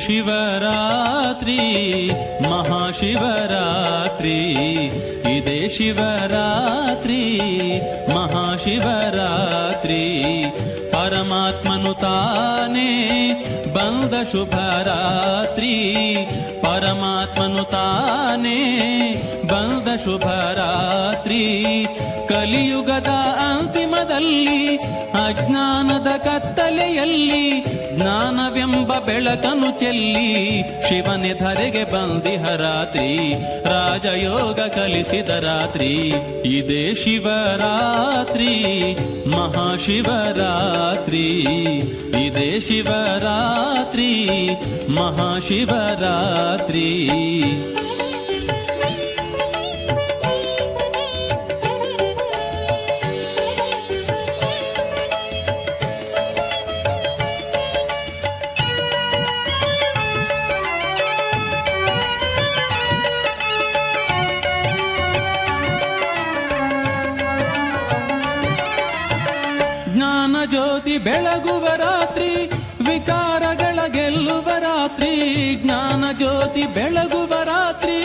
ಶಿವರಾತ್ರಿ ಮಹಾಶಿವರಾತ್ರಿ, ಇದೇ ಶಿವರಾತ್ರಿ ಮಹಾಶಿವರಾತ್ರಿ. ಪರಮಾತ್ಮನು ತಾನೇ ಬಂದ ಶುಭರಾತ್ರಿ, ಪರಮಾತ್ಮನು ತಾನೇ ಬಂದ ಶುಭರಾತ್ರಿ. ಕಲಿಯುಗದ ಅಂತಿಮದಲ್ಲಿ ಅಜ್ಞಾನದ ಕತ್ತಲೆಯಲ್ಲಿ ಜ್ಞಾನವೆಂಬ ಬೆಳಕನ್ನು ಚೆಲ್ಲಿ ಶಿವನೇ ಧರೆಗೆ ಬಂದಿಹ ರಾತ್ರಿ, ರಾಜಯೋಗ ಕಲಿಸಿದ ರಾತ್ರಿ. ಇದೇ ಶಿವರಾತ್ರಿ ಮಹಾಶಿವರಾತ್ರಿ, ಇದೇ ಶಿವರಾತ್ರಿ ಮಹಾಶಿವರಾತ್ರಿ. ಜ್ಯೋತಿ ಬೆಳಗುವ ರಾತ್ರಿ, ವಿಕಾರಗಳ ಗೆಲ್ಲುವ ರಾತ್ರಿ. ಜ್ಞಾನ ಜ್ಯೋತಿ ಬೆಳಗುವ ರಾತ್ರಿ,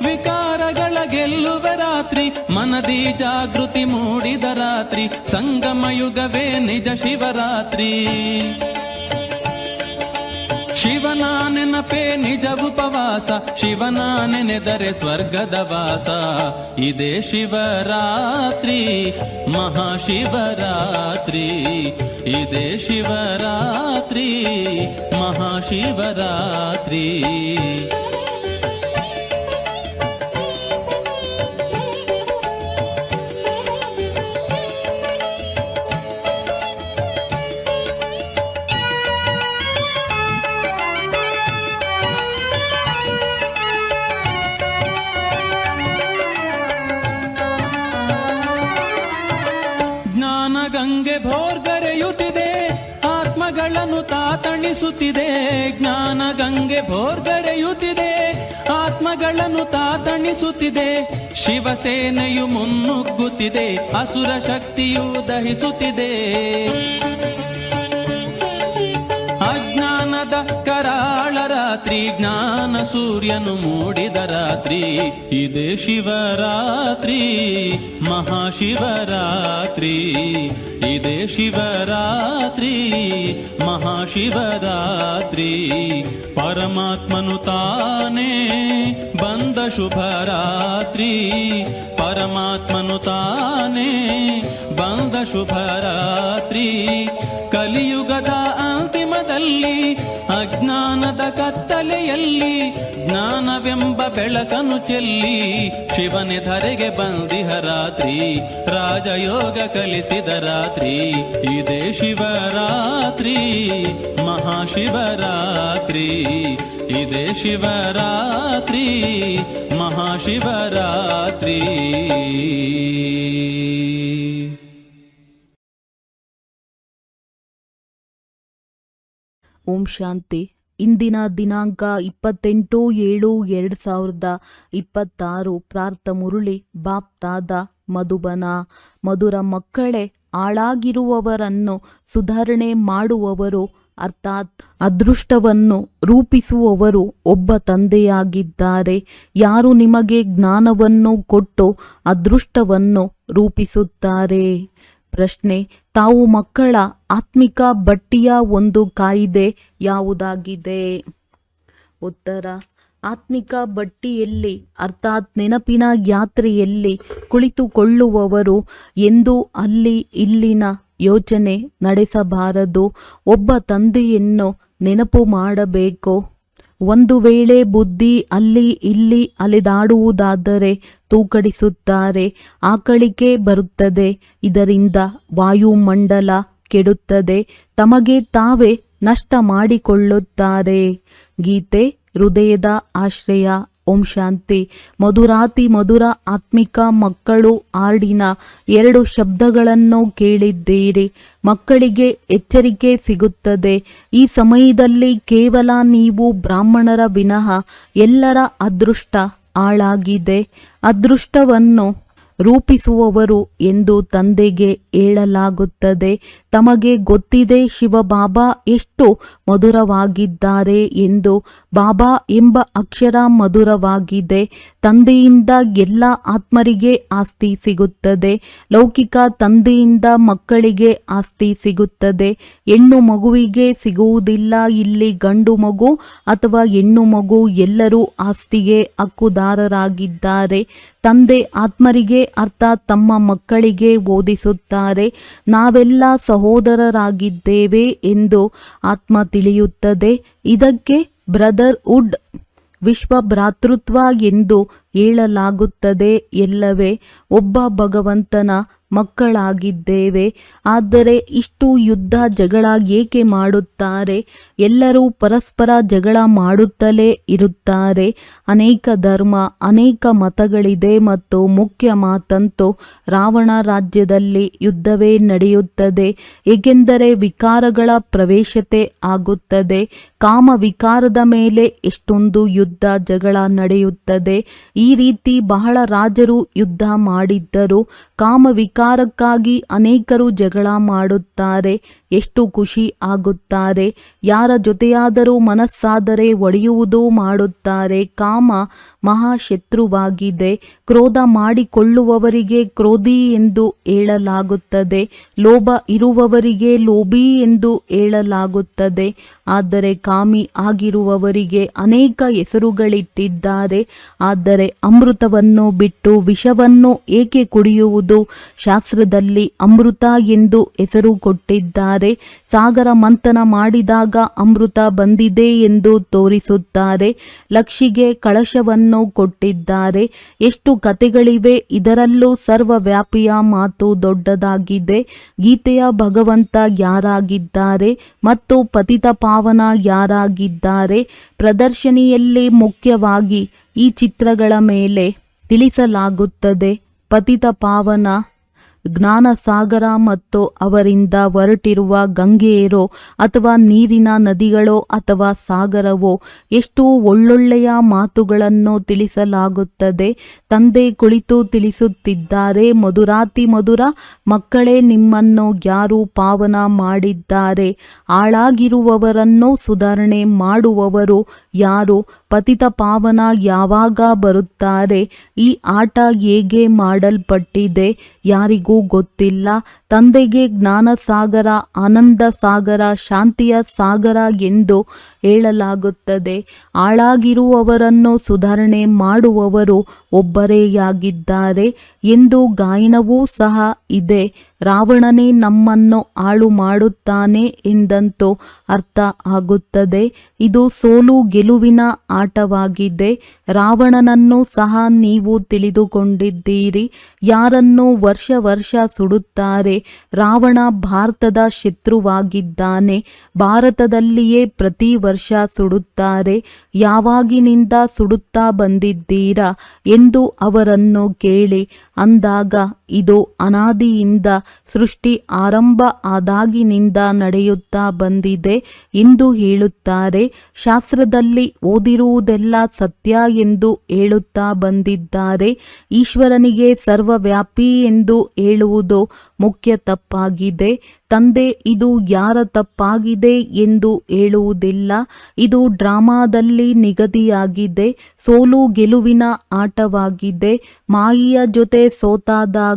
ವಿಕಾರಗಳ ಗೆಲ್ಲುವ ರಾತ್ರಿ. ಮನದಿ ಜಾಗೃತಿ ಮೂಡಿದ ರಾತ್ರಿ, ಸಂಗಮ ಯುಗವೇ ನಿಜ ಶಿವರಾತ್ರಿ. ಶಿವನ ನೆನಪೇ ನಿಜ ಉಪವಾಸ, ಶಿವನ ನೆನೆದರೆ ಸ್ವರ್ಗದ ವಾಸ. ಇದೇ ಶಿವರಾತ್ರಿ ಮಹಾಶಿವರಾತ್ರಿ, ಇದೇ ಶಿವರಾತ್ರಿ ಮಹಾಶಿವರಾತ್ರಿ. ಗಂಗೆ ಭೋರ್ಗರೆಯುತ್ತಿದೆ, ಆತ್ಮಗಳನ್ನು ತಾತಣಿಸುತ್ತಿದೆ. ಜ್ಞಾನ ಗಂಗೆ ಭೋರ್ಗರೆಯುತ್ತಿದೆ, ಆತ್ಮಗಳನ್ನು ತಾತಣಿಸುತ್ತಿದೆ. ಶಿವಸೇನೆಯು ಮುನ್ನುಗ್ಗುತ್ತಿದೆ, ಅಸುರ ಶಕ್ತಿಯು ದಹಿಸುತ್ತಿದೆ. ಅಜ್ಞಾನದ ಕರಾಳ ರಾತ್ರಿ, ಜ್ಞಾನ ಸೂರ್ಯನು ಮೂಡಿದ ರಾತ್ರಿ. ಇದೇ ಶಿವರಾತ್ರಿ ಮಹಾಶಿವರಾತ್ರಿ, ಇದೇ ಶಿವರಾತ್ರಿ ಮಹಾಶಿವರಾತ್ರಿ. ಪರಮಾತ್ಮನು ತಾನೇ ಬಂದ ಶುಭರಾತ್ರಿ, ಪರಮಾತ್ಮನು ತಾನೇ ಬಂದ ಶುಭರಾತ್ರಿ. ಕಲಿಯುಗದ ಅಂತಿಮದಲ್ಲಿ ಅಜ್ಞಾನದ ಕತ್ತಲೆಯಲ್ಲಿ ಜ್ಞಾನವೆಂಬ ಬೆಳಕನ್ನು ಚೆಲ್ಲಿ ಶಿವನೇ ಧರೆಗೆ ಬಂದಿಹ ರಾತ್ರಿ, ರಾಜಯೋಗ ಕಲಿಸಿದ ರಾತ್ರಿ. ಇದೇ ಶಿವರಾತ್ರಿ ಮಹಾಶಿವರಾತ್ರಿ, ಇದೇ ಶಿವರಾತ್ರಿ ಮಹಾಶಿವರಾತ್ರಿ. ಓಂ ಶಾಂತಿ. ಇಂದಿನ ದಿನಾಂಕ 28/7/2026. ಪ್ರಾರ್ಥ ಮುರುಳಿ ಬಾಪ್ ದಾದಾ ಮಧುಬನ. ಮಧುರ ಮಕ್ಕಳೇ, ಹಾಳಾಗಿರುವವರನ್ನು ಸುಧಾರಣೆ ಮಾಡುವವರು ಅರ್ಥಾತ್ ಅದೃಷ್ಟವನ್ನು ರೂಪಿಸುವವರು ಒಬ್ಬ ತಂದೆಯಾಗಿದ್ದಾರೆ. ಯಾರು ನಿಮಗೆ ಜ್ಞಾನವನ್ನು ಕೊಟ್ಟು ಅದೃಷ್ಟವನ್ನು ರೂಪಿಸುತ್ತಾರೆ? ಪ್ರಶ್ನೆ: ತಾವು ಮಕ್ಕಳ ಆತ್ಮಿಕ ಬಟ್ಟಿಯ ಒಂದು ಕಾಯಿದೆ ಯಾವುದಾಗಿದೆ? ಉತ್ತರ: ಆತ್ಮಿಕ ಬಟ್ಟಿಯಲ್ಲಿ ಅರ್ಥಾತ್ ನೆನಪಿನ ಯಾತ್ರೆಯಲ್ಲಿ ಕುಳಿತುಕೊಳ್ಳುವವರು ಎಂದು ಅಲ್ಲಿ ಇಲ್ಲಿನ ಯೋಚನೆ ನಡೆಸಬಾರದು. ಒಬ್ಬ ತಂದೆಯನ್ನು ನೆನಪು ಮಾಡಬೇಕು. ಒಂದು ವೇಳೆ ಬುದ್ಧಿ ಅಲ್ಲಿ ಇಲ್ಲಿ ಅಲೆದಾಡುವುದಾದರೆ ತೂಕಡಿಸುತ್ತಾರೆ, ಆಕಳಿಕೆ ಬರುತ್ತದೆ. ಇದರಿಂದ ವಾಯುಮಂಡಲ ಕೆಡುತ್ತದೆ, ತಮಗೆ ತಾವೇ ನಷ್ಟ ಮಾಡಿಕೊಳ್ಳುತ್ತಾರೆ. ಗೀತೆ ಹೃದಯದ ಆಶ್ರಯ. ಓಂ ಶಾಂತಿ. ಮಧುರಾತಿ ಮಧುರ ಆತ್ಮಿಕ ಮಕ್ಕಳು ಹಾಡಿನ 2 ಶಬ್ದಗಳನ್ನು ಕೇಳಿದ್ದೀರಿ. ಮಕ್ಕಳಿಗೆ ಎಚ್ಚರಿಕೆ ಸಿಗುತ್ತದೆ. ಈ ಸಮಯದಲ್ಲಿ ಕೇವಲ ನೀವು ಬ್ರಾಹ್ಮಣರ ವಿನಃ ಎಲ್ಲರ ಅದೃಷ್ಟ ಹಾಳಾಗಿದೆ. ಅದೃಷ್ಟವನ್ನು ರೂಪಿಸುವವರು ಎಂದು ತಂದೆಗೆ ಹೇಳಲಾಗುತ್ತದೆ. ತಮಗೆ ಗೊತ್ತಿದೆ ಶಿವಬಾಬಾ ಎಷ್ಟು ಮಧುರವಾಗಿದ್ದಾರೆ ಎಂದು. ಬಾಬಾ ಎಂಬ ಅಕ್ಷರ ಮಧುರವಾಗಿದೆ. ತಂದೆಯಿಂದ ಎಲ್ಲ ಆತ್ಮರಿಗೆ ಆಸ್ತಿ ಸಿಗುತ್ತದೆ. ಲೌಕಿಕ ತಂದೆಯಿಂದ ಮಕ್ಕಳಿಗೆ ಆಸ್ತಿ ಸಿಗುತ್ತದೆ. ಹೆಣ್ಣು ಮಗುವಿಗೆ ಸಿಗುವುದಿಲ್ಲ. ಇಲ್ಲಿ ಗಂಡು ಮಗು ಅಥವಾ ಹೆಣ್ಣು ಮಗು ಎಲ್ಲರೂ ಆಸ್ತಿಗೆ ಹಕ್ಕುದಾರರಾಗಿದ್ದಾರೆ. ತಂದೆ ಆತ್ಮರಿಗೆ ಅರ್ಥಾತ್ ತಮ್ಮ ಮಕ್ಕಳಿಗೆ ಓದಿಸುತ್ತಾರೆ. ನಾವೆಲ್ಲ ಸಹೋದರರಾಗಿದ್ದೇವೆ ಎಂದು ಆತ್ಮ ತಿಳಿಯುತ್ತದೆ. ಇದಕ್ಕೆ ಬ್ರದರ್ಹುಡ್ ವಿಶ್ವ ಭ್ರಾತೃತ್ವ ಎಂದು ಹೇಳಲಾಗುತ್ತದೆ. ಎಲ್ಲವೇ ಒಬ್ಬ ಭಗವಂತನ ಮಕ್ಕಳಾಗಿದ್ದೇವೆ. ಆದರೆ ಇಷ್ಟು ಯುದ್ಧ ಜಗಳ ಏಕೆ ಮಾಡುತ್ತಾರೆ? ಎಲ್ಲರೂ ಪರಸ್ಪರ ಜಗಳ ಮಾಡುತ್ತಲೇ ಇರುತ್ತಾರೆ. ಅನೇಕ ಧರ್ಮ, ಅನೇಕ ಮತಗಳಿದೆ ಮತ್ತು ಮುಖ್ಯ ಮಾತಂತೂ ರಾವಣ ರಾಜ್ಯದಲ್ಲಿ ಯುದ್ಧವೇ ನಡೆಯುತ್ತದೆ. ಏಕೆಂದರೆ ವಿಕಾರಗಳ ಪ್ರವೇಶತೆ ಆಗುತ್ತದೆ. ಕಾಮ ವಿಕಾರದ ಮೇಲೆ ಎಷ್ಟೊಂದು ಯುದ್ಧ ಜಗಳ ನಡೆಯುತ್ತದೆ. ಈ ರೀತಿ ಬಹಳ ರಾಜರು ಯುದ್ಧ ಮಾಡಿದ್ದರು. ಕಾಮ ವಿಕಾರಕ್ಕಾಗಿ ಅನೇಕರು ಜಗಳ ಮಾಡುತ್ತಾರೆ. ಎಷ್ಟು ಖುಷಿ ಆಗುತ್ತಾರೆ. ಯಾರ ಜೊತೆಯಾದರೂ ಮನಸ್ಸಾದರೆ ಒಡೆಯುವುದು ಮಾಡುತ್ತಾರೆ. ಕಾಮ ಮಹಾಶತ್ರುವಾಗಿದೆ. ಕ್ರೋಧ ಮಾಡಿಕೊಳ್ಳುವವರಿಗೆ ಕ್ರೋಧಿ ಎಂದು ಹೇಳಲಾಗುತ್ತದೆ. ಲೋಭ ಇರುವವರಿಗೆ ಲೋಭಿ ಎಂದು ಹೇಳಲಾಗುತ್ತದೆ. ಆದರೆ ಕಾಮಿ ಆಗಿರುವವರಿಗೆ ಅನೇಕ ಹೆಸರುಗಳಿಟ್ಟಿದ್ದಾರೆ. ಆದರೆ ಅಮೃತವನ್ನು ಬಿಟ್ಟು ವಿಷವನ್ನು ಏಕೆ ಕುಡಿಯುವುದು? ಶಾಸ್ತ್ರದಲ್ಲಿ ಅಮೃತ ಎಂದು ಹೆಸರು ಕೊಟ್ಟಿದ್ದಾರೆ. ಸಾಗರ ಮಂಥನ ಮಾಡಿದಾಗ ಅಮೃತ ಬಂದಿದೆ ಎಂದು ತೋರಿಸುತ್ತಾರೆ. ಲಕ್ಷಿಗೆ ಕಳಶವನ್ನು ಕೊಟ್ಟಿದ್ದಾರೆ. ಎಷ್ಟು ಕಥೆಗಳಿವೆ. ಇದರಲ್ಲೂ ಸರ್ವವ್ಯಾಪಿಯ ಮಾತು ದೊಡ್ಡದಾಗಿದೆ. ಗೀತೆಯ ಭಗವಂತ ಯಾರಾಗಿದ್ದಾರೆ ಮತ್ತು ಪತಿತ ಪಾವನ ಯಾರಾಗಿದ್ದಾರೆ? ಪ್ರದರ್ಶನಿಯಲ್ಲಿ ಮುಖ್ಯವಾಗಿ ಈ ಚಿತ್ರಗಳ ಮೇಲೆ ತಿಳಿಸಲಾಗುತ್ತದೆ. ಪತಿತ ಪಾವನ ಜ್ಞಾನ ಸಾಗರ ಮತ್ತು ಅವರಿಂದ ಹೊರಟಿರುವ ಗಂಗೆಯರೋ ಅಥವಾ ನೀರಿನ ನದಿಗಳೋ ಅಥವಾ ಸಾಗರವೋ ಎಷ್ಟು ಒಳ್ಳೊಳ್ಳೆಯ ಮಾತುಗಳನ್ನು ತಿಳಿಸಲಾಗುತ್ತದೆ. ತಂದೆ ಕುಳಿತು ತಿಳಿಸುತ್ತಿದ್ದಾರೆ. ಮಧುರಾತಿ ಮಧುರ ಮಕ್ಕಳೇ, ನಿಮ್ಮನ್ನು ಯಾರು ಪಾವನ ಮಾಡಿದ್ದಾರೆ? ಹಾಳಾಗಿರುವವರನ್ನು ಸುಧಾರಣೆ ಮಾಡುವವರು ಯಾರು? ಪತಿತ ಪಾವನ ಯಾವಾಗ ಬರುತ್ತಾರೆ? ಈ ಆಟ ಹೇಗೆ ಮಾಡಲ್ಪಟ್ಟಿದೆ ಯಾರಿಗೂ ಗೊತ್ತಿಲ್ಲ. ತಂದೆಗೆ ಜ್ಞಾನ ಸಾಗರ, ಆನಂದ ಸಾಗರ, ಶಾಂತಿಯ ಸಾಗರ ಎಂದು ಹೇಳಲಾಗುತ್ತದೆ. ಹಾಳಾಗಿರುವವರನ್ನು ಸುಧಾರಣೆ ಮಾಡುವವರು ಒಬ್ಬರೇಯಾಗಿದ್ದಾರೆ ಎಂದು ಗಾಯನವೂ ಸಹ ಇದೆ. ರಾವಣನೇ ನಮ್ಮನ್ನು ಹಾಳು ಮಾಡುತ್ತಾನೆ ಎಂದಂತೂ ಅರ್ಥ ಆಗುತ್ತದೆ. ಇದು ಸೋಲು ಗೆಲುವಿನ ಆಟವಾಗಿದೆ. ರಾವಣನನ್ನು ಸಹ ನೀವು ತಿಳಿದುಕೊಂಡಿದ್ದೀರಿ. ಯಾರನ್ನು ವರ್ಷ ವರ್ಷ ಸುಡುತ್ತಾರೆ. ರಾವಣ ಭಾರತದ ಶತ್ರುವಾಗಿದ್ದಾನೆ. ಭಾರತದಲ್ಲಿಯೇ ಪ್ರತಿ ವರ್ಷ ಸುಡುತ್ತಾರೆ. ಯಾವಾಗಿನಿಂದ ಸುಡುತ್ತಾ ಬಂದಿದ್ದೀರಾ ಎಂದು ಅವರನ್ನು ಕೇಳಿ. ಅಂದಾಗ ಇದು ಅನಾದಿಯಿಂದ ಸೃಷ್ಟಿ ಆರಂಭ ಆದಾಗಿನಿಂದ ನಡೆಯುತ್ತಾ ಬಂದಿದೆ ಎಂದು ಹೇಳುತ್ತಾರೆ. ಶಾಸ್ತ್ರದಲ್ಲಿ ಓದಿರುವುದೆಲ್ಲ ಸತ್ಯ ಎಂದು ಹೇಳುತ್ತಾ ಬಂದಿದ್ದಾರೆ. ಈಶ್ವರನಿಗೆ ಸರ್ವವ್ಯಾಪಿ ಎಂದು ಹೇಳುವುದು ಮುಖ್ಯ ತಪ್ಪಾಗಿದೆ. ತಂದೆ ಇದು ಯಾರ ತಪ್ಪಾಗಿದೆ ಎಂದು ಹೇಳುವುದಿಲ್ಲ. ಇದು ಡ್ರಾಮಾದಲ್ಲಿ ನಿಗದಿಯಾಗಿದೆ. ಸೋಲು ಗೆಲುವಿನ ಆಟವಾಗಿದೆ. ಮಾಯಿಯ ಜೊತೆ ಸೋತಾದಾಗ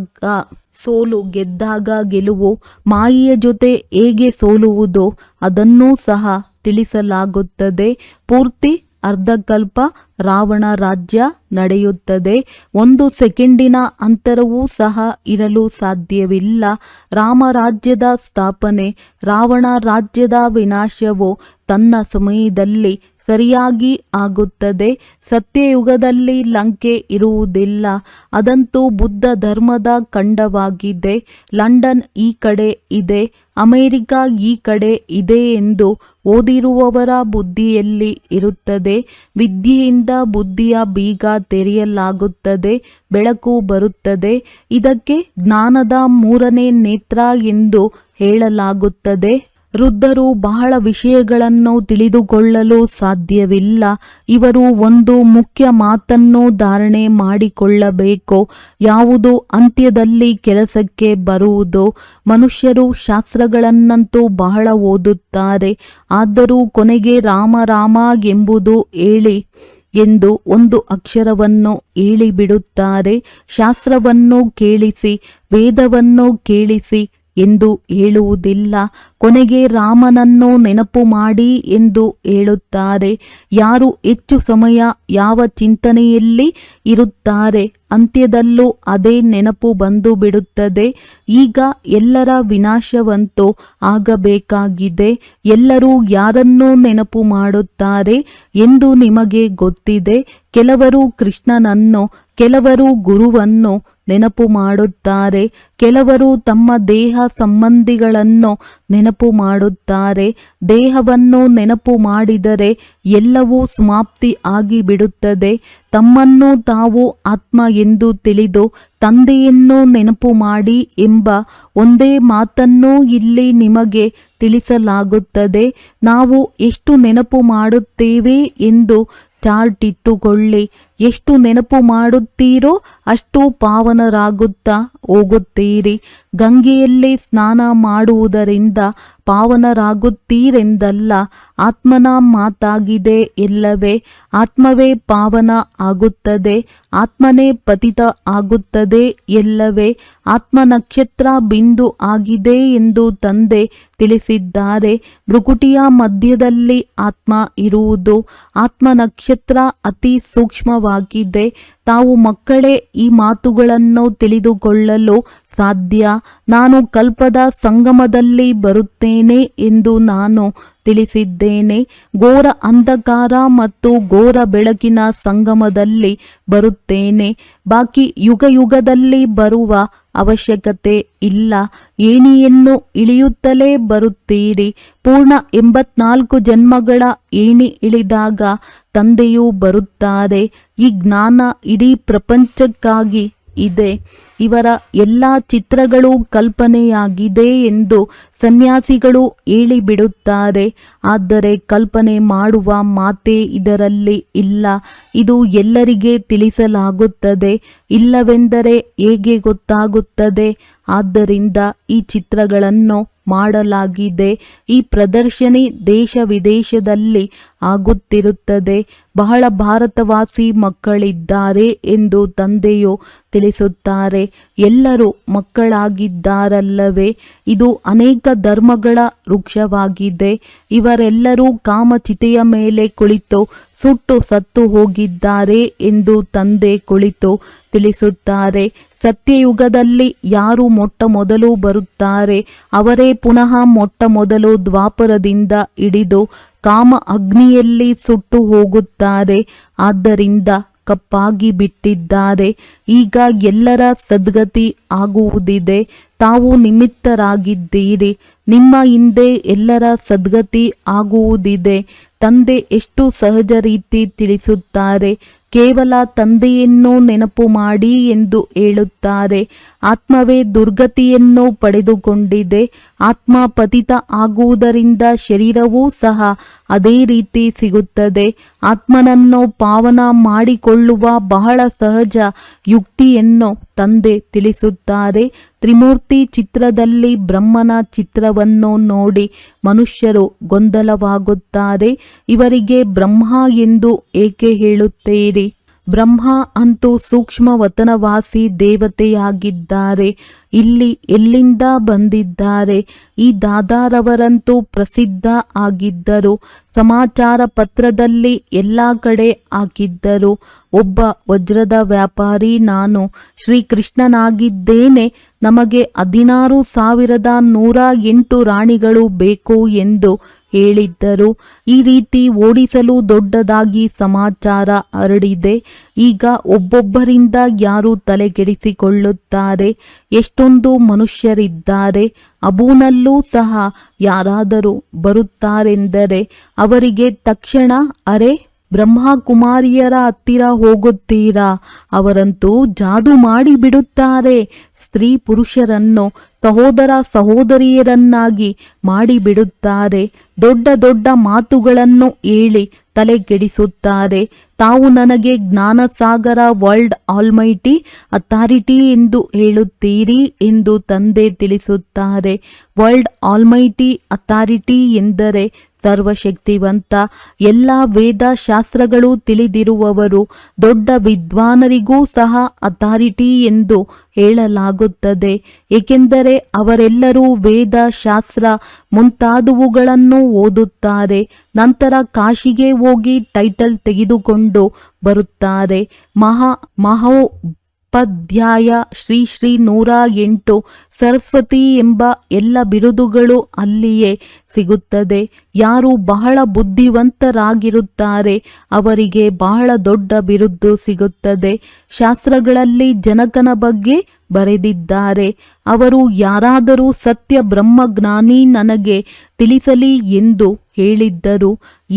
ಸೋಲು, ಗೆದ್ದಾಗ ಗೆಲುವು. ಮಾಯಿಯ ಜೊತೆ ಹೇಗೆ ಸೋಲುವುದು ಅದನ್ನೂ ಸಹ ತಿಳಿಸಲಾಗುತ್ತದೆ. ಪೂರ್ತಿ ಅರ್ಧಕಲ್ಪ ರಾವಣ ರಾಜ್ಯ ನಡೆಯುತ್ತದೆ. 1 ಸೆಕೆಂಡಿನ ಅಂತರವೂ ಸಹ ಇರಲು ಸಾಧ್ಯವಿಲ್ಲ. ರಾಮರಾಜ್ಯದ ಸ್ಥಾಪನೆ, ರಾವಣ ರಾಜ್ಯದ ವಿನಾಶವು ತನ್ನ ಸಮಯದಲ್ಲಿ ಸರಿಯಾಗಿ ಆಗುತ್ತದೆ. ಸತ್ಯಯುಗದಲ್ಲಿ ಲಂಕೆ ಇರುವುದಿಲ್ಲ. ಅದಂತೂ ಬುದ್ಧ ಧರ್ಮದ ಖಂಡವಾಗಿದೆ. ಲಂಡನ್ ಈ ಕಡೆ ಇದೆ, ಅಮೆರಿಕ ಈ ಕಡೆ ಇದೆ ಎಂದು ಓದಿರುವವರ ಬುದ್ಧಿಯಲ್ಲಿ ಇರುತ್ತದೆ. ವಿದ್ಯೆಯಿಂದ ಬುದ್ಧಿಯ ಬೀಗ ತೆರೆಯಲಾಗುತ್ತದೆ. ಬೆಳಕು ಬರುತ್ತದೆ. ಇದಕ್ಕೆ ಜ್ಞಾನದ 3ನೇ ನೇತ್ರ ಎಂದು ಹೇಳಲಾಗುತ್ತದೆ. ವೃದ್ಧರು ಬಹಳ ವಿಷಯಗಳನ್ನು ತಿಳಿದುಕೊಳ್ಳಲು ಸಾಧ್ಯವಿಲ್ಲ. ಇವರು ಒಂದು ಮುಖ್ಯ ಮಾತನ್ನು ಧಾರಣೆ ಮಾಡಿಕೊಳ್ಳಬೇಕು. ಯಾವುದು ಅಂತ್ಯದಲ್ಲಿ ಕೆಲಸಕ್ಕೆ ಬರುವುದು. ಮನುಷ್ಯರು ಶಾಸ್ತ್ರಗಳನ್ನಂತೂ ಬಹಳ ಓದುತ್ತಾರೆ, ಆದರೂ ಕೊನೆಗೆ ರಾಮ ರಾಮ ಎಂಬುದು ಹೇಳಿ ಎಂದು ಒಂದು ಅಕ್ಷರವನ್ನು ಹೇಳಿಬಿಡುತ್ತಾರೆ. ಶಾಸ್ತ್ರವನ್ನು ಕೇಳಿಸಿ, ವೇದವನ್ನು ಕೇಳಿಸಿ ಎಂದು ಹೇಳುವುದಿಲ್ಲ. ಕೊನೆಗೆ ರಾಮನನ್ನು ನೆನಪು ಮಾಡಿ ಎಂದು ಹೇಳುತ್ತಾರೆ. ಯಾರು ಹೆಚ್ಚು ಸಮಯ ಯಾವ ಚಿಂತನೆಯಲ್ಲಿ ಇರುತ್ತಾರೆ, ಅಂತ್ಯದಲ್ಲೂ ಅದೇ ನೆನಪು ಬಂದು ಬಿಡುತ್ತದೆ. ಈಗ ಎಲ್ಲರ ವಿನಾಶವಂತೂ ಆಗಬೇಕಾಗಿದೆ. ಎಲ್ಲರೂ ಯಾರನ್ನು ನೆನಪು ಮಾಡುತ್ತಾರೆ ಎಂದು ನಿಮಗೆ ಗೊತ್ತಿದೆ. ಕೆಲವರು ಕೃಷ್ಣನನ್ನು, ಕೆಲವರು ಗುರುವನ್ನು ನೆನಪು ಮಾಡುತ್ತಾರೆ. ಕೆಲವರು ತಮ್ಮ ದೇಹ ಸಂಬಂಧಿಗಳನ್ನು ನೆನಪು ಮಾಡುತ್ತಾರೆ. ದೇಹವನ್ನು ನೆನಪು ಮಾಡಿದರೆ ಎಲ್ಲವೂ ಸಮಾಪ್ತಿ ಆಗಿಬಿಡುತ್ತದೆ. ತಮ್ಮನ್ನು ತಾವು ಆತ್ಮ ಎಂದು ತಿಳಿದು ತಂದೆಯನ್ನು ನೆನಪು ಮಾಡಿ ಎಂಬ ಒಂದೇ ಮಾತನ್ನು ಇಲ್ಲಿ ನಿಮಗೆ ತಿಳಿಸಲಾಗುತ್ತದೆ. ನಾವು ಎಷ್ಟು ನೆನಪು ಮಾಡುತ್ತೇವೆ ಎಂದು ಚಾರ್ಟ್ ಇಟ್ಟುಕೊಳ್ಳಿ. ಎಷ್ಟು ನೆನಪು ಮಾಡುತ್ತೀರೋ ಅಷ್ಟು ಪಾವನರಾಗುತ್ತಾ ಹೋಗುತ್ತೀರಿ. ಗಂಗೆಯಲ್ಲಿ ಸ್ನಾನ ಮಾಡುವುದರಿಂದ ಪಾವನರಾಗುತ್ತೀರೆಂದಲ್ಲ. ಆತ್ಮನ ಮಾತಾಗಿದೆ ಎಲ್ಲವೇ. ಆತ್ಮವೇ ಪಾವನ ಆಗುತ್ತದೆ, ಆತ್ಮನೇ ಪತಿತ ಆಗುತ್ತದೆ ಎಲ್ಲವೇ. ಆತ್ಮ ನಕ್ಷತ್ರ ಬಿಂದು ಆಗಿದೆ ಎಂದು ತಂದೆ ತಿಳಿಸಿದ್ದಾರೆ. ಭೃಕುಟಿಯ ಮಧ್ಯದಲ್ಲಿ ಆತ್ಮ ಇರುವುದು. ಆತ್ಮ ನಕ್ಷತ್ರ ಅತಿ ಸೂಕ್ಷ್ಮವಾಗಿದೆ. ತಾವು ಮಕ್ಕಳೇ ಈ ಮಾತುಗಳನ್ನು ತಿಳಿದುಕೊಳ್ಳಲು ಸಾಧ್ಯ. ನಾನು ಕಲ್ಪದ ಸಂಗಮದಲ್ಲಿ ಬರುತ್ತೇನೆ ಎಂದು ನಾನು ತಿಳಿಸಿದ್ದೇನೆ. ಘೋರ ಅಂಧಕಾರ ಮತ್ತು ಘೋರ ಬೆಳಕಿನ ಸಂಗಮದಲ್ಲಿ ಬರುತ್ತೇನೆ. ಬಾಕಿ ಯುಗ ಯುಗದಲ್ಲಿ ಬರುವ ಅವಶ್ಯಕತೆ ಇಲ್ಲ. ಏಣಿಯನ್ನು ಇಳಿಯುತ್ತಲೇ ಬರುತ್ತೀರಿ. ಪೂರ್ಣ 84 ಜನ್ಮಗಳ ಏಣಿ ಇಳಿದಾಗ ತಂದೆಯೂ ಬರುತ್ತಾರೆ. ಈ ಜ್ಞಾನ ಇಡೀ ಪ್ರಪಂಚಕ್ಕಾಗಿ ಇದೆ. ಇವರ ಎಲ್ಲ ಚಿತ್ರಗಳು ಕಲ್ಪನೆಯಾಗಿದೆ ಎಂದು ಸನ್ಯಾಸಿಗಳು ಹೇಳಿಬಿಡುತ್ತಾರೆ. ಆದರೆ ಕಲ್ಪನೆ ಮಾಡುವ ಮಾತೇ ಇದರಲ್ಲಿ ಇಲ್ಲ. ಇದು ಎಲ್ಲರಿಗೆ ತಿಳಿಸಲಾಗುತ್ತದೆ. ಇಲ್ಲವೆಂದರೆ ಹೇಗೆ ಗೊತ್ತಾಗುತ್ತದೆ? ಆದ್ದರಿಂದ ಈ ಚಿತ್ರಗಳನ್ನು ಮಾಡಲಾಗಿದೆ. ಈ ಪ್ರದರ್ಶನಿ ದೇಶ ವಿದೇಶದಲ್ಲಿ ಆಗುತ್ತಿರುತ್ತದೆ. ಬಹಳ ಭಾರತವಾಸಿ ಮಕ್ಕಳಿದ್ದಾರೆ ಎಂದು ತಂದೆಯು ತಿಳಿಸುತ್ತಾರೆ. ಎಲ್ಲರೂ ಮಕ್ಕಳಾಗಿದ್ದಾರಲ್ಲವೇ? ಇದು ಅನೇಕ ಧರ್ಮಗಳ ವೃಕ್ಷವಾಗಿದೆ. ಇವರೆಲ್ಲರೂ ಕಾಮಚಿತೆಯ ಮೇಲೆ ಕುಳಿತು ಸುಟ್ಟು ಸತ್ತು ಹೋಗಿದ್ದಾರೆ ಎಂದು ತಂದೆ ಕುಳಿತು ತಿಳಿಸುತ್ತಾರೆ. ಸತ್ಯಯುಗದಲ್ಲಿ ಯಾರು ಮೊಟ್ಟ ಮೊದಲು ಬರುತ್ತಾರೆ ಅವರೇ ಪುನಃ ಮೊಟ್ಟ ಮೊದಲು ದ್ವಾಪರದಿಂದ ಹಿಡಿದು ಕಾಮ ಅಗ್ನಿಯಲ್ಲಿ ಸುಟ್ಟು ಹೋಗುತ್ತಾರೆ. ಆದ್ದರಿಂದ ಕಪ್ಪಾಗಿ ಬಿಟ್ಟಿದ್ದಾರೆ. ಈಗ ಎಲ್ಲರ ಸದ್ಗತಿ ಆಗುವುದಿದೆ. ತಾವು ನಿಮಿತ್ತರಾಗಿದ್ದೀರಿ. ನಿಮ್ಮ ಹಿಂದೆ ಎಲ್ಲರ ಸದ್ಗತಿ ಆಗುವುದಿದೆ. ತಂದೆ ಎಷ್ಟು ಸಹಜ ರೀತಿ ತಿಳಿಸುತ್ತಾರೆ. ಕೇವಲ ತಂದೆಯನ್ನು ನೆನಪು ಮಾಡಿ ಎಂದು ಹೇಳುತ್ತಾರೆ. ಆತ್ಮವೇ ದುರ್ಗತಿಯನ್ನು ಪಡೆದುಕೊಂಡಿದೆ. ಆತ್ಮ ಪತಿತ ಆಗುವುದರಿಂದ ಶರೀರವೂ ಸಹ ಅದೇ ರೀತಿ ಸಿಗುತ್ತದೆ. ಆತ್ಮನನ್ನು ಪಾವನ ಮಾಡಿಕೊಳ್ಳುವ ಬಹಳ ಸಹಜ ಯುಕ್ತಿಯನ್ನು ತಂದೆ ತಿಳಿಸುತ್ತಾರೆ. ತ್ರಿಮೂರ್ತಿ ಚಿತ್ರದಲ್ಲಿ ಬ್ರಹ್ಮನ ಚಿತ್ರವನ್ನು ನೋಡಿ ಮನುಷ್ಯರು ಗೊಂದಲವಾಗುತ್ತಾರೆ. ಇವರಿಗೆ ಬ್ರಹ್ಮ ಎಂದು ಏಕೆ ಹೇಳುತ್ತೀರಿ? ಬ್ರಹ್ಮ ಅಂತೂ ಸೂಕ್ಷ್ಮವತನವಾಸಿ ದೇವತೆಯಾಗಿದ್ದಾರೆ. ಇಲ್ಲಿ ಎಲ್ಲಿಂದ ಬಂದಿದ್ದಾರೆ? ಈ ದಾದಾರವರಂತೂ ಪ್ರಸಿದ್ಧ ಆಗಿದ್ದರು. ಸಮಾಚಾರ ಪತ್ರದಲ್ಲಿ ಎಲ್ಲ ಕಡೆ ಹಾಕಿದ್ದರು. ಒಬ್ಬ ವಜ್ರದ ವ್ಯಾಪಾರಿ ನಾನು ಶ್ರೀಕೃಷ್ಣನಾಗಿದ್ದೇನೆ, ನಮಗೆ 16,108 ರಾಣಿಗಳು ಬೇಕು ಎಂದು ಹೇಳಿದ್ದರು. ಈ ರೀತಿ ಓಡಿಸಲು ದೊಡ್ಡದಾಗಿ ಸಮಾಚಾರ ಹರಡಿದೆ. ಈಗ ಒಬ್ಬೊಬ್ಬರಿಂದ ಯಾರು ತಲೆಗೆಡಿಸಿಕೊಳ್ಳುತ್ತಾರೆ? ಎಷ್ಟೊಂದು ಮನುಷ್ಯರಿದ್ದಾರೆ. ಅಬೂನಲ್ಲೂ ಸಹ ಯಾರಾದರೂ ಬರುತ್ತಾರೆಂದರೆ ಅವರಿಗೆ ತಕ್ಷಣ ಅರೆ ಬ್ರಹ್ಮಕುಮಾರಿಯರ ಹತ್ತಿರ ಹೋಗುತ್ತೀರಾ? ಅವರಂತೂ ಜಾದು ಮಾಡಿ ಬಿಡುತ್ತಾರೆ. ಸ್ತ್ರೀ ಪುರುಷರನ್ನು ಸಹೋದರ ಸಹೋದರಿಯರನ್ನಾಗಿ ಮಾಡಿಬಿಡುತ್ತಾರೆ. ದೊಡ್ಡ ದೊಡ್ಡ ಮಾತುಗಳನ್ನು ಹೇಳಿ ತಲೆಗೆಡಿಸುತ್ತಾರೆ. ತಾವು ನನಗೆ ಜ್ಞಾನಸಾಗರ ವರ್ಲ್ಡ್ ಆಲ್ಮೈಟಿ ಅಥಾರಿಟಿ ಎಂದು ಹೇಳುತ್ತೀರಿ ಎಂದು ತಂದೆ ತಿಳಿಸುತ್ತಾರೆ. ವರ್ಲ್ಡ್ ಆಲ್ಮೈಟಿ ಅಥಾರಿಟಿ ಎಂದರೆ ಸರ್ವಶಕ್ತಿವಂತ, ಎಲ್ಲ ವೇದ ಶಾಸ್ತ್ರಗಳು ತಿಳಿದಿರುವವರು. ದೊಡ್ಡ ವಿದ್ವಾನರಿಗೂ ಸಹ ಅಥಾರಿಟಿ ಎಂದು ಹೇಳಲಾಗುತ್ತದೆ, ಏಕೆಂದರೆ ಅವರೆಲ್ಲರೂ ವೇದ ಶಾಸ್ತ್ರ ಮುಂತಾದವುಗಳನ್ನು ಓದುತ್ತಾರೆ. ನಂತರ ಕಾಶಿಗೆ ಹೋಗಿ ಟೈಟಲ್ ತೆಗೆದುಕೊಂಡು ಬರುತ್ತಾರೆ. ಮಹೋಪಾಧ್ಯಾಯ, ಶ್ರೀ ಶ್ರೀ 108, ಸರಸ್ವತಿ ಎಂಬ ಎಲ್ಲ ಬಿರುದುಗಳು ಅಲ್ಲಿಯೇ ಸಿಗುತ್ತದೆ. ಯಾರು ಬಹಳ ಬುದ್ಧಿವಂತರಾಗಿರುತ್ತಾರೆ ಅವರಿಗೆ ಬಹಳ ದೊಡ್ಡ ಬಿರುದು ಸಿಗುತ್ತದೆ. ಶಾಸ್ತ್ರಗಳಲ್ಲಿ ಜನಕನ ಬಗ್ಗೆ ಬರೆದಿದ್ದಾರೆ. ಅವರು ಯಾರಾದರೂ ಸತ್ಯ ಬ್ರಹ್ಮಜ್ಞಾನಿ ನನಗೆ ತಿಳಿಸಲಿ ಎಂದು ಹೇಳಿದ್ದರು.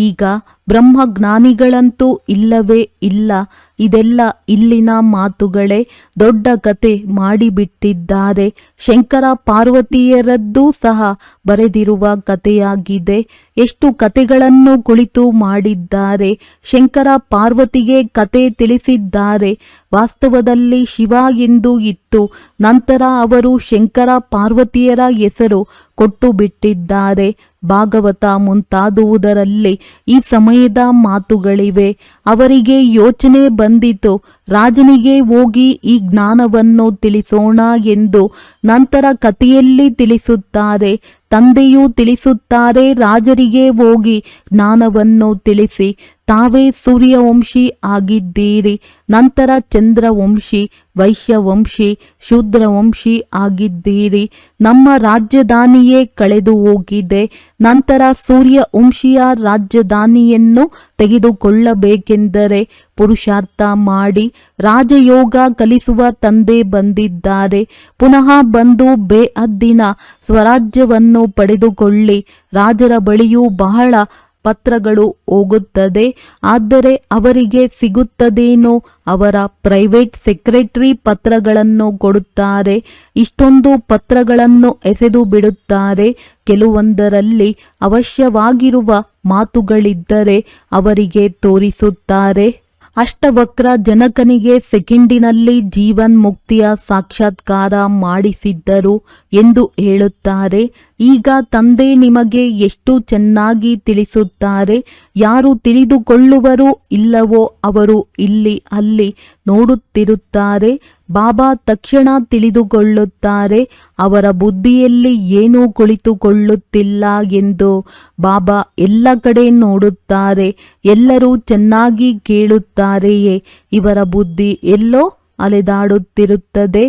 ಈಗ ಬ್ರಹ್ಮಜ್ಞಾನಿಗಳಂತೂ ಇಲ್ಲವೇ ಇಲ್ಲ. ಇದೆಲ್ಲ ಇಲ್ಲಿನ ಮಾತುಗಳೇ. ದೊಡ್ಡ ಕತೆ ಮಾಡಿಬಿಟ್ಟಿದ್ದಾರೆ. ಶಂಕರ ಪಾರ್ವತಿಯರದ್ದು ಸಹ ಬರೆದಿರುವ ಕಥೆಯಾಗಿದೆ. ಎಷ್ಟು ಕತೆಗಳನ್ನು ಕುಳಿತು ಮಾಡಿದ್ದಾರೆ. ಶಂಕರ ಪಾರ್ವತಿಗೆ ಕತೆ ತಿಳಿಸಿದ್ದಾರೆ. ವಾಸ್ತವದಲ್ಲಿ ಶಿವ ಎಂದು ಇತ್ತು. ನಂತರ ಅವರು ಶಂಕರ ಪಾರ್ವತಿಯರ ಹೆಸರು ಕೊಟ್ಟು ಬಿಟ್ಟಿದ್ದಾರೆ. ಭಾಗವತ ಮುಂತಾದುವುದರಲ್ಲಿ ಈ ಸಮಯದ ಮಾತುಗಳಿವೆ. ಅವರಿಗೆ ಯೋಚನೆ ಬಂದಿತು, ರಾಜನಿಗೆ ಹೋಗಿ ಈ ಜ್ಞಾನವನ್ನು ತಿಳಿಸೋಣ ಎಂದು. ನಂತರ ಕಥೆಯಲ್ಲಿ ತಿಳಿಸುತ್ತಾರೆ. ತಂದೆಯೂ ತಿಳಿಸುತ್ತಾರೆ, ರಾಜರಿಗೆ ಹೋಗಿ ಜ್ಞಾನವನ್ನು ತಿಳಿಸಿ. ತಾವೇ ಸೂರ್ಯವಂಶಿ ಆಗಿದ್ದೀರಿ, ನಂತರ ಚಂದ್ರವಂಶಿ, ವೈಶ್ಯವಂಶಿ, ಶೂದ್ರವಂಶಿ ಆಗಿದ್ದೀರಿ. ನಮ್ಮ ರಾಜಧಾನಿಯೇ ಕಳೆದು ಹೋಗಿದೆ. ನಂತರ ಸೂರ್ಯವಂಶಿಯ ರಾಜಧಾನಿಯನ್ನು ತೆಗೆದುಕೊಳ್ಳಬೇಕೆಂದರೆ ಪುರುಷಾರ್ಥ ಮಾಡಿ ರಾಜಯೋಗ ಕಲಿಸುವ ತಂದೆ ಬಂದಿದ್ದಾರೆ. ಪುನಃ ಬಂದು ಬೇಹದ್ದಿನ ಸ್ವರಾಜ್ಯವನ್ನು ಪಡೆದುಕೊಳ್ಳಿ. ರಾಜರ ಬಳಿಯೂ ಬಹಳ ಪತ್ರಗಳು ಹೋಗುತ್ತದೆ, ಆದರೆ ಅವರಿಗೆ ಸಿಗುತ್ತದೇನೋ? ಅವರ ಪ್ರೈವೇಟ್ ಸೆಕ್ರೆಟರಿ ಪತ್ರಗಳನ್ನು ಕೊಡುತ್ತಾರೆ. ಇಷ್ಟೊಂದು ಪತ್ರಗಳನ್ನು ಎಸೆದು ಬಿಡುತ್ತಾರೆ. ಕೆಲವೊಂದರಲ್ಲಿ ಅವಶ್ಯವಾಗಿರುವ ಮಾತುಗಳಿದ್ದರೆ ಅವರಿಗೆ ತೋರಿಸುತ್ತಾರೆ. ಅಷ್ಟವಕ್ರ ಜನಕನಿಗೆ ಸೆಕೆಂಡಿನಲ್ಲಿ ಜೀವನ್ ಮುಕ್ತಿಯ ಸಾಕ್ಷಾತ್ಕಾರ ಮಾಡಿಸಿದ್ದರು ಎಂದು ಹೇಳುತ್ತಾರೆ. ಈಗ ತಂದೆ ನಿಮಗೆ ಎಷ್ಟು ಚೆನ್ನಾಗಿ ತಿಳಿಸುತ್ತಾರೆ. ಯಾರು ತಿಳಿದುಕೊಳ್ಳುವರೋ ಇಲ್ಲವೋ ಅವರು ಇಲ್ಲಿ ಅಲ್ಲಿ ನೋಡುತ್ತಿರುತ್ತಾರೆ. ಬಾಬಾ ತಕ್ಷಣ ತಿಳಿದುಕೊಳ್ಳುತ್ತಾರೆ. ಅವರ ಬುದ್ಧಿಯಲ್ಲಿ ಏನೂ ಕುಳಿತುಕೊಳ್ಳುತ್ತಿಲ್ಲ ಎಂದು. ಬಾಬಾ ಎಲ್ಲ ಕಡೆ ನೋಡುತ್ತಾರೆ. ಎಲ್ಲರೂ ಚೆನ್ನಾಗಿ ಕೇಳುತ್ತಾರೆಯೇ? ಇವರ ಬುದ್ಧಿ ಎಲ್ಲೋ ಅಲೆದಾಡುತ್ತಿರುತ್ತದೆ.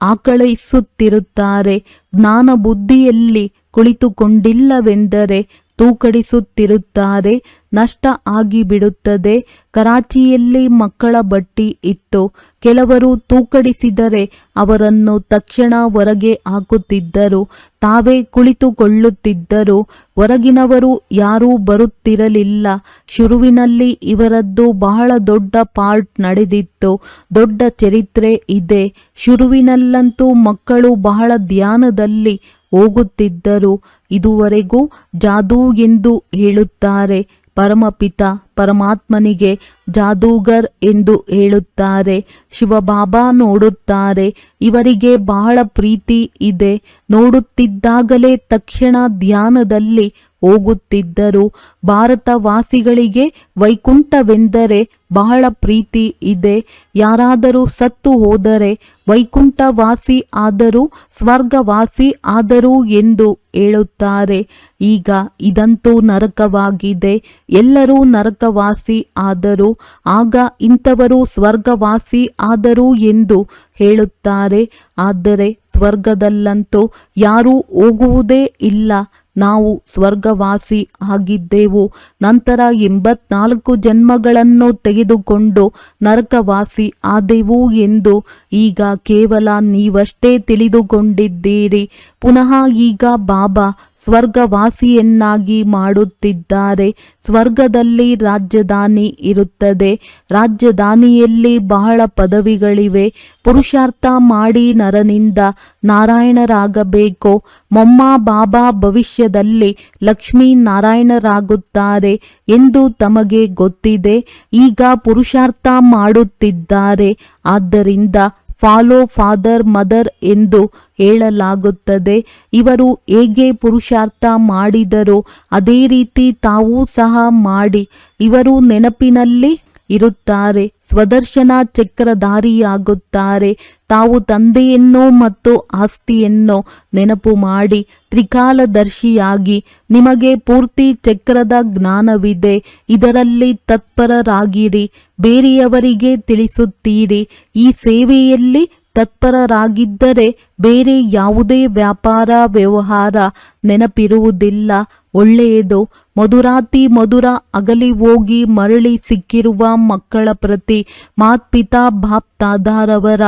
ಆಕಳಿಸುತ್ತಿರುತ್ತಾರೆ. ಜ್ಞಾನ ಬುದ್ಧಿಯಲ್ಲಿ ಕುಳಿತುಕೊಂಡಿಲ್ಲವೆಂದರೆ ತೂಕಡಿಸುತ್ತಿರುತ್ತಾರೆ. ನಷ್ಟ ಆಗಿಬಿಡುತ್ತದೆ. ಕರಾಚಿಯಲ್ಲಿ ಮಕ್ಕಳ ಬಟ್ಟಿ ಇತ್ತು. ಕೆಲವರು ತೂಕಡಿಸಿದರೆ ಅವರನ್ನು ತಕ್ಷಣ ಹೊರಗೆ ಹಾಕುತ್ತಿದ್ದರು. ತಾವೇ ಕುಳಿತುಕೊಳ್ಳುತ್ತಿದ್ದರು. ಹೊರಗಿನವರು ಯಾರೂ ಬರುತ್ತಿರಲಿಲ್ಲ. ಶುರುವಿನಲ್ಲಿ ಇವರದ್ದು ಬಹಳ ದೊಡ್ಡ ಪಾರ್ಟ್ ನಡೆದಿತ್ತು. ದೊಡ್ಡ ಚರಿತ್ರೆ ಇದೆ. ಶುರುವಿನಲ್ಲಂತೂ ಮಕ್ಕಳು ಬಹಳ ಧ್ಯಾನದಲ್ಲಿ ಹೋಗುತ್ತಿದ್ದರು. ಇದುವರೆಗೂ ಜಾದೂ ಎಂದು ಹೇಳುತ್ತಾರೆ. ಪರಮಪಿತ ಪರಮಾತ್ಮನಿಗೆ ಜಾದೂಗರ್ ಎಂದು ಹೇಳುತ್ತಾರೆ. ಶಿವಬಾಬಾ ನೋಡುತ್ತಾರೆ. ಇವರಿಗೆ ಬಹಳ ಪ್ರೀತಿ ಇದೆ. ನೋಡುತ್ತಿದ್ದಾಗಲೇ ತಕ್ಷಣ ಧ್ಯಾನದಲ್ಲಿ ಹೋಗುತ್ತಿದ್ದರು. ಭಾರತವಾಸಿಗಳಿಗೆ ವೈಕುಂಠವೆಂದರೆ ಬಹಳ ಪ್ರೀತಿ ಇದೆ. ಯಾರಾದರೂ ಸತ್ತು ಹೋದರೆ ವೈಕುಂಠವಾಸಿ ಆದರೂ ಸ್ವರ್ಗವಾಸಿ ಆದರೂ ಎಂದು ಹೇಳುತ್ತಾರೆ. ಈಗ ಇದಂತೂ ನರಕವಾಗಿದೆ. ಎಲ್ಲರೂ ನರಕವಾಸಿ ಆದರು, ಆಗ ಇಂಥವರು ಸ್ವರ್ಗವಾಸಿ ಆದರು ಎಂದು ಹೇಳುತ್ತಾರೆ. ಆದರೆ ಸ್ವರ್ಗದಲ್ಲಂತೂ ಯಾರೂ ಹೋಗುವುದೇ ಇಲ್ಲ. ನಾವು ಸ್ವರ್ಗವಾಸಿ ಆಗಿದ್ದೆವು. ನಂತರ 84 ಜನ್ಮಗಳನ್ನು ತೆಗೆದುಕೊಂಡು ನರಕವಾಸಿ ಆದೆವು ಎಂದು ಈಗ ಕೇವಲ ನೀವಷ್ಟೇ ತಿಳಿದುಕೊಂಡಿದ್ದೀರಿ. ಪುನಃ ಈಗ ಬಾಬಾ ಸ್ವರ್ಗವಾಸಿಯನ್ನಾಗಿ ಮಾಡುತ್ತಿದ್ದಾರೆ. ಸ್ವರ್ಗದಲ್ಲಿ ರಾಜಧಾನಿ ಇರುತ್ತದೆ. ರಾಜಧಾನಿಯಲ್ಲಿ ಬಹಳ ಪದವಿಗಳಿವೆ. ಪುರುಷಾರ್ಥ ಮಾಡಿ ನರನಿಂದ ನಾರಾಯಣರಾಗಬೇಕು. ಮೊಮ್ಮ ಬಾಬಾ ಭವಿಷ್ಯದಲ್ಲಿ ಲಕ್ಷ್ಮೀ ನಾರಾಯಣರಾಗುತ್ತಾರೆ ಎಂದು ತಮಗೆ ಗೊತ್ತಿದೆ. ಈಗ ಪುರುಷಾರ್ಥ ಮಾಡುತ್ತಿದ್ದಾರೆ. ಆದ್ದರಿಂದ ಫಾಲೋ ಫಾದರ್ ಮದರ್ ಎಂದು ಹೇಳಲಾಗುತ್ತದೆ. ಇವರು ಹೇಗೆ ಪುರುಷಾರ್ಥ ಮಾಡಿದರೋ ಅದೇ ರೀತಿ ತಾವೂ ಸಹ ಮಾಡಿ. ಇವರು ನೆನಪಿನಲ್ಲಿ ಇರುತ್ತಾರೆ. ಸ್ವದರ್ಶನ ಚಕ್ರಧಾರಿಯಾಗುತ್ತಾರೆ. ತಾವು ತಂದೆಯನ್ನು ಮತ್ತು ಆಸ್ತಿಯನ್ನು ನೆನಪು ಮಾಡಿ ತ್ರಿಕಾಲದರ್ಶಿಯಾಗಿ ನಿಮಗೆ ಪೂರ್ತಿ ಚಕ್ರದ ಜ್ಞಾನವಿದೆ. ಇದರಲ್ಲಿ ತತ್ಪರರಾಗಿರಿ. ಬೇರೆಯವರಿಗೆ ತಿಳಿಸುತ್ತೀರಿ. ಈ ಸೇವೆಯಲ್ಲಿ ತತ್ಪರರಾಗಿದ್ದರೆ ಬೇರೆ ಯಾವುದೇ ವ್ಯಾಪಾರ ವ್ಯವಹಾರ ನೆನಪಿರುವುದಿಲ್ಲ. ಒಳ್ಳೆಯದು. ಮಧುರಾತಿ ಮಧುರ ಅಗಲಿ ಹೋಗಿ ಮರಳಿ ಸಿಕ್ಕಿರುವ ಮಕ್ಕಳ ಪ್ರತಿ ಮಾತ್ಪಿತಾ ಬಾಪ್ ದಾದಾರವರ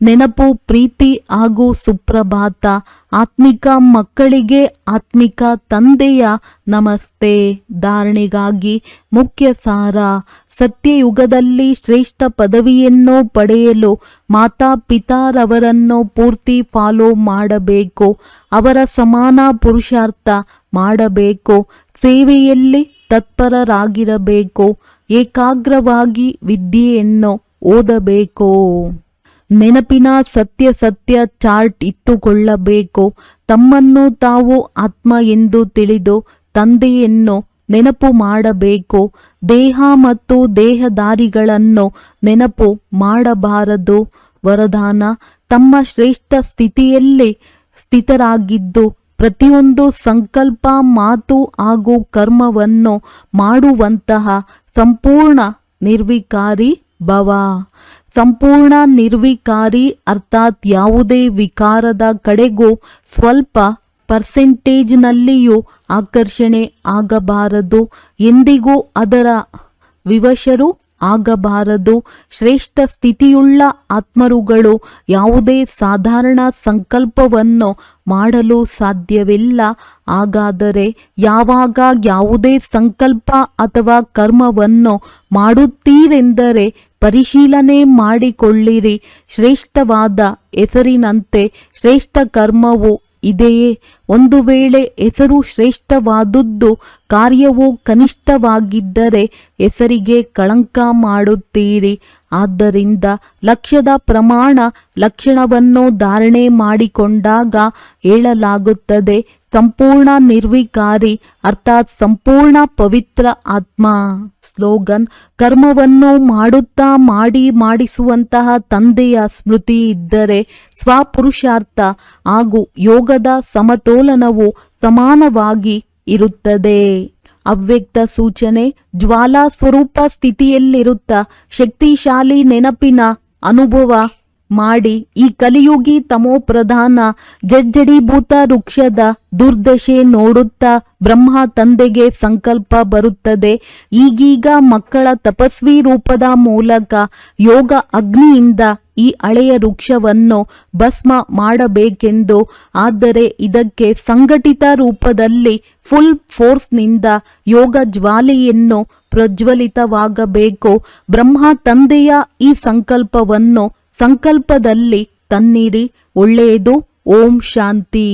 ನೆನಪು, ಪ್ರೀತಿ ಹಾಗೂ ಸುಪ್ರಭಾತ. ಆತ್ಮಿಕ ಮಕ್ಕಳಿಗೆ ಆತ್ಮಿಕ ತಂದೆಯ ನಮಸ್ತೆ. ಧಾರಣೆಗಾಗಿ ಮುಖ್ಯ ಸಾರ. ಸತ್ಯಯುಗದಲ್ಲಿ ಶ್ರೇಷ್ಠ ಪದವಿಯನ್ನು ಪಡೆಯಲು ಮಾತಾ ಪಿತಾರವರನ್ನು ಪೂರ್ತಿ ಫಾಲೋ ಮಾಡಬೇಕು. ಅವರ ಸಮಾನ ಪುರುಷಾರ್ಥ ಮಾಡಬೇಕು. ಸೇವೆಯಲ್ಲಿ ತತ್ಪರರಾಗಿರಬೇಕು. ಏಕಾಗ್ರವಾಗಿ ವಿದ್ಯೆಯನ್ನು ಓದಬೇಕು. ನೆನಪಿನ ಸತ್ಯ ಚಾರ್ಟ್ ಇಟ್ಟುಕೊಳ್ಳಬೇಕು. ತಮ್ಮನ್ನು ತಾವು ಆತ್ಮ ಎಂದು ತಿಳಿದು ತಂದೆಯನ್ನು ನೆನಪು ಮಾಡಬೇಕು. ದೇಹ ಮತ್ತು ದೇಹದಾರಿಗಳನ್ನು ನೆನಪು ಮಾಡಬಾರದು. ವರದಾನ: ತಮ್ಮ ಶ್ರೇಷ್ಠ ಸ್ಥಿತಿಯಲ್ಲಿ ಸ್ಥಿತರಾಗಿದ್ದು ಪ್ರತಿಯೊಂದು ಸಂಕಲ್ಪ, ಮಾತು ಹಾಗೂ ಕರ್ಮವನ್ನು ಮಾಡುವಂತಹ ಸಂಪೂರ್ಣ ನಿರ್ವಿಕಾರಿ ಭವ. ಸಂಪೂರ್ಣ ನಿರ್ವಿಕಾರಿ ಅರ್ಥಾತ್ ಯಾವುದೇ ವಿಕಾರದ ಕಡೆಗೂ ಸ್ವಲ್ಪ ಪರ್ಸೆಂಟೇಜ್ನಲ್ಲಿಯೂ ಆಕರ್ಷಣೆ ಆಗಬಾರದು. ಎಂದಿಗೂ ಅದರ ವಿವಶರು ಆಗಬಾರದು. ಶ್ರೇಷ್ಠ ಸ್ಥಿತಿಯುಳ್ಳ ಆತ್ಮರುಗಳು ಯಾವುದೇ ಸಾಧಾರಣ ಸಂಕಲ್ಪವನ್ನು ಮಾಡಲು ಸಾಧ್ಯವಿಲ್ಲ. ಹಾಗಾದರೆ ಯಾವಾಗ ಯಾವುದೇ ಸಂಕಲ್ಪ ಅಥವಾ ಕರ್ಮವನ್ನು ಮಾಡುತ್ತೀರೆಂದರೆ ಪರಿಶೀಲನೆ ಮಾಡಿಕೊಳ್ಳಿರಿ. ಶ್ರೇಷ್ಠವಾದ ಹೆಸರಿನಂತೆ ಶ್ರೇಷ್ಠ ಕರ್ಮವು ಇದೆಯೇ? ಒಂದು ವೇಳೆ ಹೆಸರು ಶ್ರೇಷ್ಠವಾದುದು ಕಾರ್ಯವು ಕನಿಷ್ಠವಾಗಿದ್ದರೆ ಹೆಸರಿಗೆ ಕಳಂಕ ಮಾಡುತ್ತೀರಿ. ಆದ್ದರಿಂದ ಲಕ್ಷ್ಯದ ಪ್ರಮಾಣ ಲಕ್ಷಣವನ್ನು ಧಾರಣೆ ಮಾಡಿಕೊಂಡಾಗ ಹೇಳಲಾಗುತ್ತದೆ ಸಂಪೂರ್ಣ ನಿರ್ವಿಕಾರಿ ಅರ್ಥಾತ್ ಸಂಪೂರ್ಣ ಪವಿತ್ರ ಆತ್ಮ. ಸ್ಲೋಗನ್: ಕರ್ಮವನ್ನು ಮಾಡುತ್ತಾ ಮಾಡಿಸುವಂತಹ ತಂದೆಯ ಸ್ಮೃತಿ ಇದ್ದರೆ ಸ್ವಪುರುಷಾರ್ಥ ಹಾಗೂ ಯೋಗದ ಸಮತೋಲನವು ಸಮಾನವಾಗಿ ಇರುತ್ತದೆ. ಅವ್ಯಕ್ತ ಸೂಚನೆ: ಜ್ವಾಲಾ ಸ್ವರೂಪ ಸ್ಥಿತಿಯಲ್ಲಿರುತ್ತಾ ಶಕ್ತಿಶಾಲಿ ನೆನಪಿನ ಅನುಭವ ಮಾಡಿ ಈ ಕಲಿಯುಗಿ ತಮೋಪ್ರಧಾನ ಜಡ್ಜಡೀಭೂತ ವೃಕ್ಷದ ದುರ್ದಶೆ ನೋಡುತ್ತಾ ಬ್ರಹ್ಮ ತಂದೆಗೆ ಸಂಕಲ್ಪ ಬರುತ್ತದೆ. ಈಗೀಗ ಮಕ್ಕಳ ತಪಸ್ವಿ ರೂಪದ ಮೂಲಕ ಯೋಗ ಅಗ್ನಿಯಿಂದ ಈ ಹಳೆಯ ವೃಕ್ಷವನ್ನು ಭಸ್ಮ ಮಾಡಬೇಕೆಂದು. ಆದರೆ ಇದಕ್ಕೆ ಸಂಘಟಿತ ರೂಪದಲ್ಲಿ ಫುಲ್ ಫೋರ್ಸ್ನಿಂದ ಯೋಗ ಜ್ವಾಲೆಯನ್ನು ಪ್ರಜ್ವಲಿತವಾಗಬೇಕು. ಬ್ರಹ್ಮ ತಂದೆಯ ಈ ಸಂಕಲ್ಪವನ್ನು ಸಂಕಲ್ಪದಲ್ಲಿ ತನ್ನಿರಿ. ಒಳ್ಳೆಯದು. ಓಂ ಶಾಂತಿ.